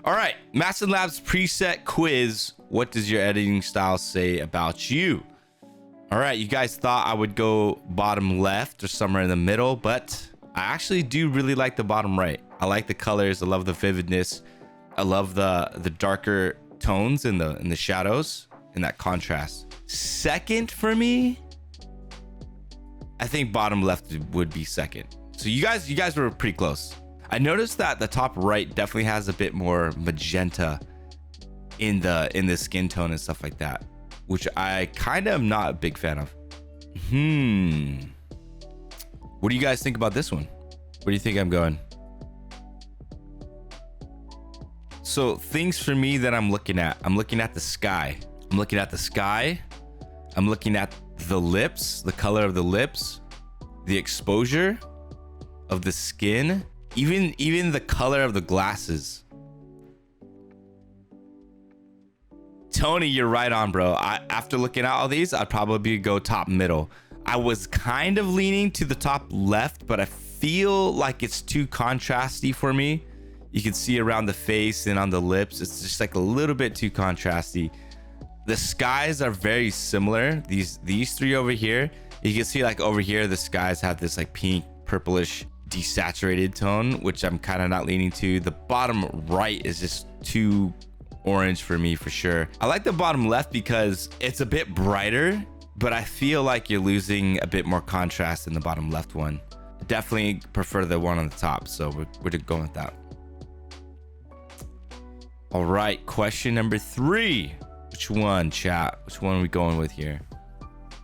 All right, Mastin Labs preset quiz. What does your editing style say about you? All right, you guys thought I would go bottom left or somewhere in the middle, but I actually do really like the bottom right. I like the colors. I love the vividness. I love the darker tones in the shadows and that contrast. Second for me, I think bottom left would be second. So you guys were pretty close. I noticed that the top right definitely has a bit more magenta in the skin tone and stuff like that, which I kind of am not a big fan of. What do you guys think about this one? Where do you think I'm going? So things for me that I'm looking at the sky. I'm looking at the sky. I'm looking at the lips, the color of the lips, the exposure of the skin, even the color of the glasses. Tony, you're right on, bro. After looking at all these, I'd probably go top middle. I was kind of leaning to the top left, but I feel like it's too contrasty for me. You can see around the face and on the lips, it's just like a little bit too contrasty. The skies are very similar. These three over here, you can see like over here, the skies have this like pink, purplish, desaturated tone, which I'm kind of not leaning to. The bottom right is just too orange for me for sure. I like the bottom left because it's a bit brighter, but I feel like you're losing a bit more contrast in the bottom left one. Definitely prefer the one on the top, so we're going with that. All right, question number 3. Which one, chat? Which one are we going with here?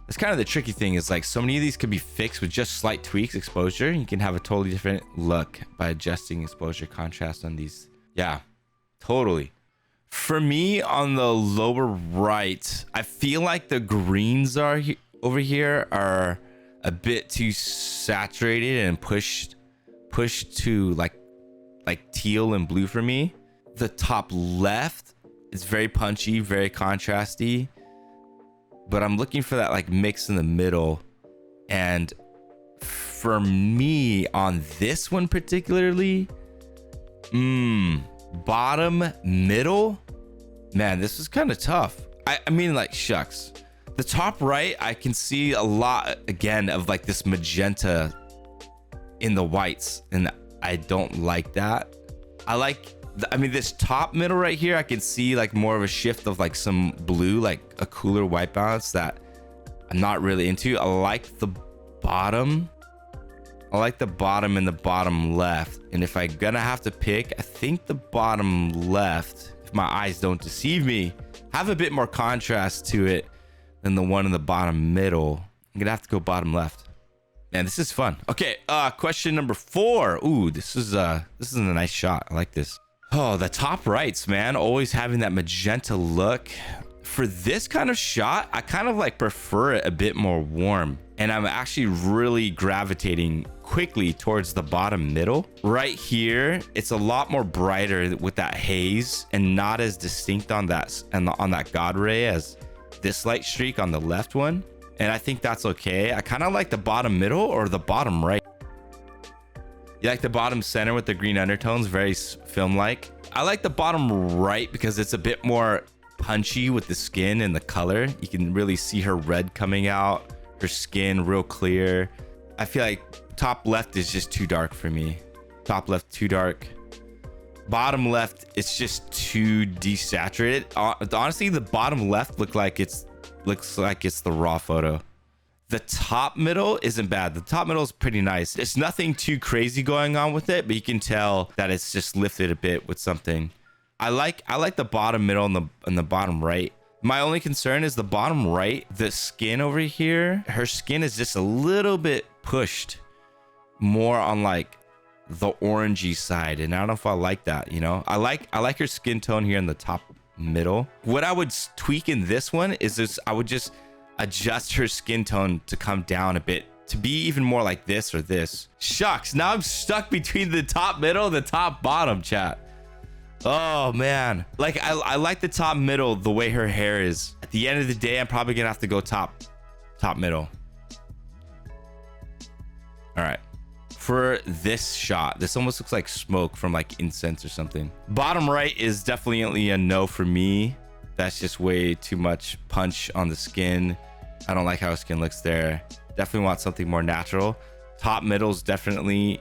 That's kind of the tricky thing, is like so many of these could be fixed with just slight tweaks, exposure. You can have a totally different look by adjusting exposure contrast on these. Yeah, totally. For me, on the lower right, I feel like the greens are over here are a bit too saturated and pushed to like teal and blue for me. The top left is very punchy, very contrasty, but I'm looking for that like mix in the middle. And for me on this one particularly, bottom middle, man, this is kind of tough. I mean, like, shucks. The top right, I can see a lot again of like this magenta in the whites, and I don't like that. I mean, this top middle right here, I can see like more of a shift of like some blue, like a cooler white balance that I'm not really into. I like the bottom. I like the bottom and the bottom left. And if I'm gonna have to pick, I think the bottom left, if my eyes don't deceive me, have a bit more contrast to it than the one in the bottom middle. I'm gonna have to go bottom left. Man, this is fun. Okay, question number 4. Ooh, this is a nice shot. I like this. Oh, the top rights, man, always having that magenta look. For this kind of shot, I kind of like prefer it a bit more warm, and I'm actually really gravitating quickly towards the bottom middle. Right here, it's a lot more brighter with that haze and not as distinct on that God ray as this light streak on the left one. And I think that's okay. I kind of like the bottom middle or the bottom right. You like the bottom center with the green undertones, very film-like. I like the bottom right because it's a bit more punchy with the skin and the color. You can really see her red coming out, her skin real clear. I feel like top left is just too dark for me. Top left, too dark. Bottom left, it's just too desaturated. Honestly, the bottom left looks like it's the raw photo. The top middle isn't bad. The top middle is pretty nice. It's nothing too crazy going on with it, but you can tell that it's just lifted a bit with something. I like the bottom middle and the bottom right. My only concern is the bottom right, the skin over here. Her skin is just a little bit pushed more on like the orangey side, and I don't know if I like that, you know. I like her skin tone here in the top middle. What I would tweak in this one is I would just adjust her skin tone to come down a bit to be even more like this or this. Shucks, now I'm stuck between the top middle and the top bottom, chat. Oh man, like I like the top middle the way her hair is. At the end of the day, I'm probably gonna have to go top middle. All right, for this shot. This almost looks like smoke from like incense or something. Bottom right is definitely a no for me. That's just way too much punch on the skin. I don't like how skin looks there. Definitely want something more natural. Top middle's definitely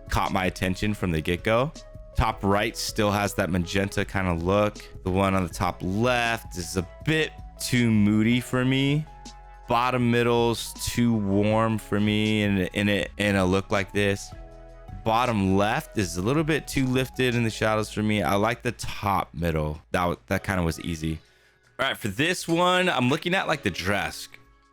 caught my attention from the get-go. Top right still has that magenta kind of look. The one on the top left is a bit too moody for me. Bottom middle's too warm for me in a look like this. Bottom left is a little bit too lifted in the shadows for me. I like the top middle. That kind of was easy. All right, for this one, I'm looking at like the dress,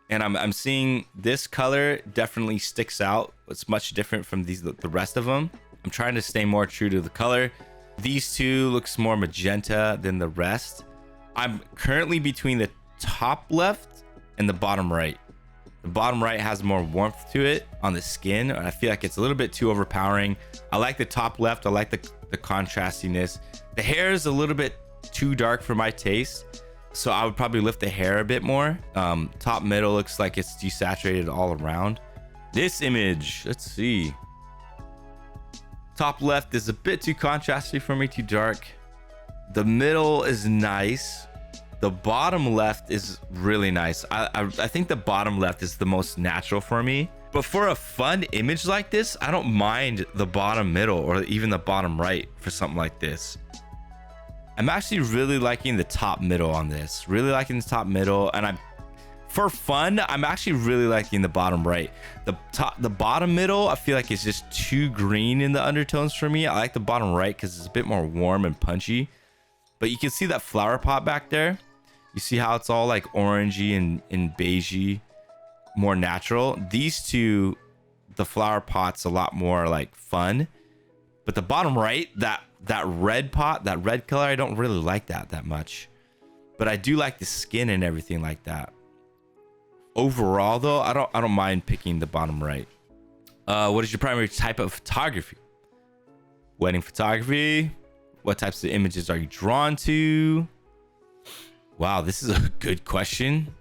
and I'm seeing this color definitely sticks out. It's much different from the rest of them. I'm trying to stay more true to the color. These two looks more magenta than the rest. I'm currently between the top left and the bottom right. The bottom right has more warmth to it on the skin. I feel like it's a little bit too overpowering. I like the top left. I like the contrastiness. The hair is a little bit too dark for my taste, so I would probably lift the hair a bit more. Top middle looks like it's desaturated all around. This image, let's see. Top left is a bit too contrasty for me, too dark. The middle is nice. The bottom left is really nice. I think the bottom left is the most natural for me. But for a fun image like this, I don't mind the bottom middle or even the bottom right for something like this. I'm actually really liking the top middle on this. Really liking the top middle, and for fun, I'm actually really liking the bottom right. The bottom middle, I feel like it's just too green in the undertones for me. I like the bottom right because it's a bit more warm and punchy. But you can see that flower pot back there. You see how it's all like orangey and beigey, more natural. These two, the flower pot's a lot more like fun. But the bottom right, that red pot, that red color, I don't really like that much. But I do like the skin and everything like that. Overall though, I don't mind picking the bottom right. What is your primary type of photography? Wedding photography. What types of images are you drawn to? Wow, this is a good question.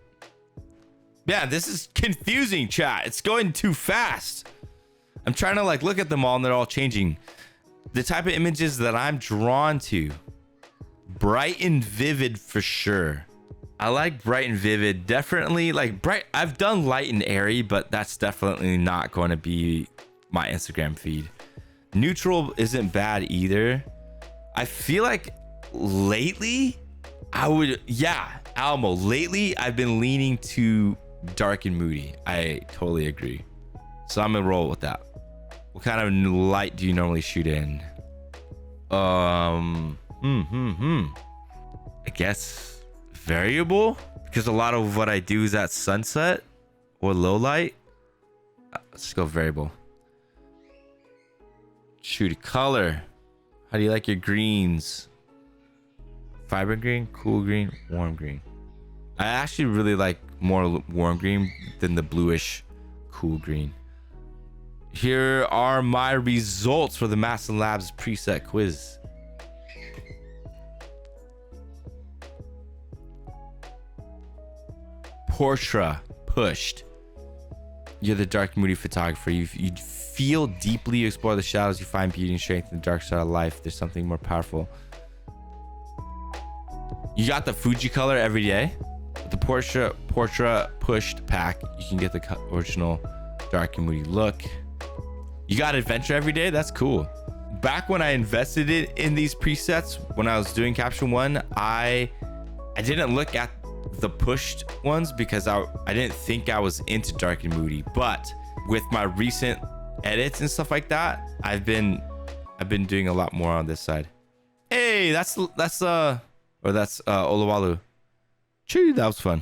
Yeah, this is confusing, chat. It's going too fast. I'm trying to like look at them all and they're all changing. The type of images that I'm drawn to. Bright and vivid for sure. I like bright and vivid. Definitely like bright. I've done light and airy, but that's definitely not going to be my Instagram feed. Neutral isn't bad either. I feel like lately Alamo, lately I've been leaning to dark and moody. I totally agree. So I'm gonna roll with that. What kind of light do you normally shoot in? I guess variable, because a lot of what I do is at sunset or low light. Let's go variable. Shoot color. How do you like your greens? Vibrant green, cool green, warm green. I actually really like more warm green than the bluish cool green. Here are my results for the Mastin Labs preset quiz. Portrait pushed. You're the dark moody photographer. You feel deeply, you explore the shadows, you find beauty and strength in the dark side of life. There's something more powerful. You got the Fuji color every day. With the portrait pushed pack, you can get the original dark and moody look. You got adventure every day. That's cool. Back when I invested it in these presets, when I was doing caption one, I didn't look at the pushed ones because I didn't think I was into dark and moody. But with my recent edits and stuff like that, I've been doing a lot more on this side. Hey, that's Oluwalu. Chee, that was fun.